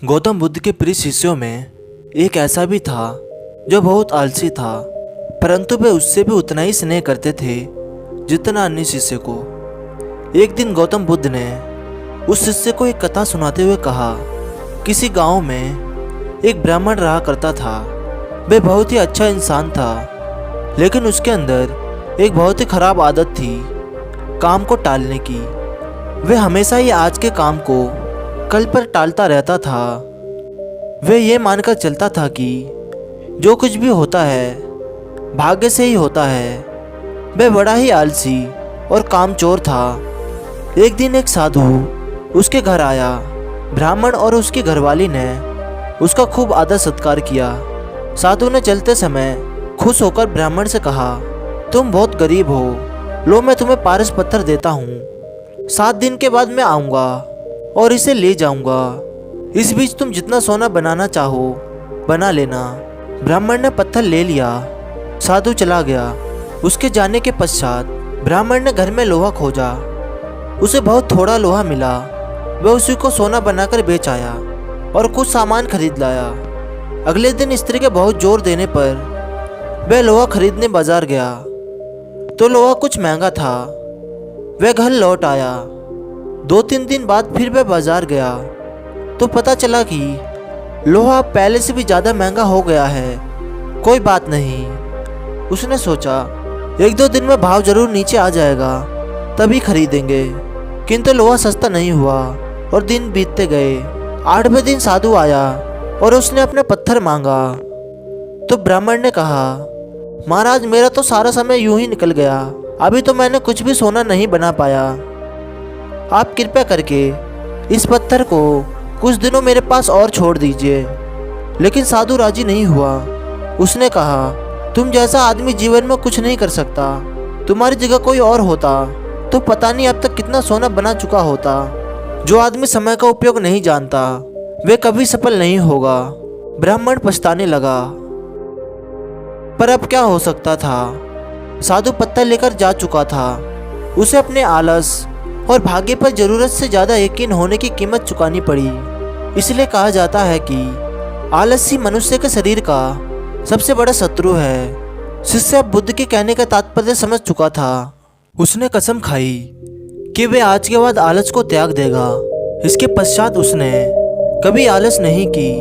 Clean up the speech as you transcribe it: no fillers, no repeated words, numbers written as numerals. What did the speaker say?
गौतम बुद्ध के प्रिय शिष्यों में एक ऐसा भी था जो बहुत आलसी था, परंतु वे उससे भी उतना ही स्नेह करते थे जितना अन्य शिष्य को। एक दिन गौतम बुद्ध ने उस शिष्य को एक कथा सुनाते हुए कहा, किसी गांव में एक ब्राह्मण रहा करता था। वह बहुत ही अच्छा इंसान था, लेकिन उसके अंदर एक बहुत ही खराब आदत थी, काम को टालने की। वह हमेशा ही आज के काम को कल पर टालता रहता था। वह ये मानकर चलता था कि जो कुछ भी होता है भाग्य से ही होता है। वह बड़ा ही आलसी और कामचोर था। एक दिन एक साधु उसके घर आया। ब्राह्मण और उसकी घरवाली ने उसका खूब आदर सत्कार किया। साधु ने चलते समय खुश होकर ब्राह्मण से कहा, तुम बहुत गरीब हो, लो मैं तुम्हें पारस पत्थर देता हूँ। 7 दिन के बाद मैं आऊँगा और इसे ले जाऊँगा। इस बीच तुम जितना सोना बनाना चाहो बना लेना। ब्राह्मण ने पत्थर ले लिया। साधु चला गया। उसके जाने के पश्चात ब्राह्मण ने घर में लोहा खोजा। उसे बहुत थोड़ा लोहा मिला। वह उसी को सोना बनाकर बेच आया और कुछ सामान खरीद लाया। अगले दिन स्त्री के बहुत जोर देने पर वह लोहा खरीदने बाजार गया तो लोहा कुछ महंगा था। वह घर लौट आया। 2-3 दिन बाद फिर वह बाजार गया तो पता चला कि लोहा पहले से भी ज़्यादा महंगा हो गया है। कोई बात नहीं, उसने सोचा 1-2 दिन में भाव जरूर नीचे आ जाएगा, तभी खरीदेंगे। किंतु लोहा सस्ता नहीं हुआ और दिन बीतते गए। 8वें दिन साधु आया और उसने अपने पत्थर मांगा तो ब्राह्मण ने कहा, महाराज मेरा तो सारा समय यूं ही निकल गया, अभी तो मैंने कुछ भी सोना नहीं बना पाया। आप कृपया करके इस पत्थर को कुछ दिनों मेरे पास और छोड़ दीजिए। लेकिन साधु राजी नहीं हुआ। उसने कहा, तुम जैसा आदमी जीवन में कुछ नहीं कर सकता। तुम्हारी जगह कोई और होता तो पता नहीं अब तक कितना सोना बना चुका होता। जो आदमी समय का उपयोग नहीं जानता वे कभी सफल नहीं होगा। ब्राह्मण पछताने लगा, पर अब क्या हो सकता था। साधु पत्थर लेकर जा चुका था। उसे अपने आलस और भाग्य पर जरूरत से ज़्यादा यकीन होने की कीमत चुकानी पड़ी। इसलिए कहा जाता है कि आलसी मनुष्य के शरीर का सबसे बड़ा शत्रु है। शिष्य अब बुद्ध के कहने का तात्पर्य समझ चुका था। उसने कसम खाई कि वह आज के बाद आलस को त्याग देगा। इसके पश्चात उसने कभी आलस नहीं की।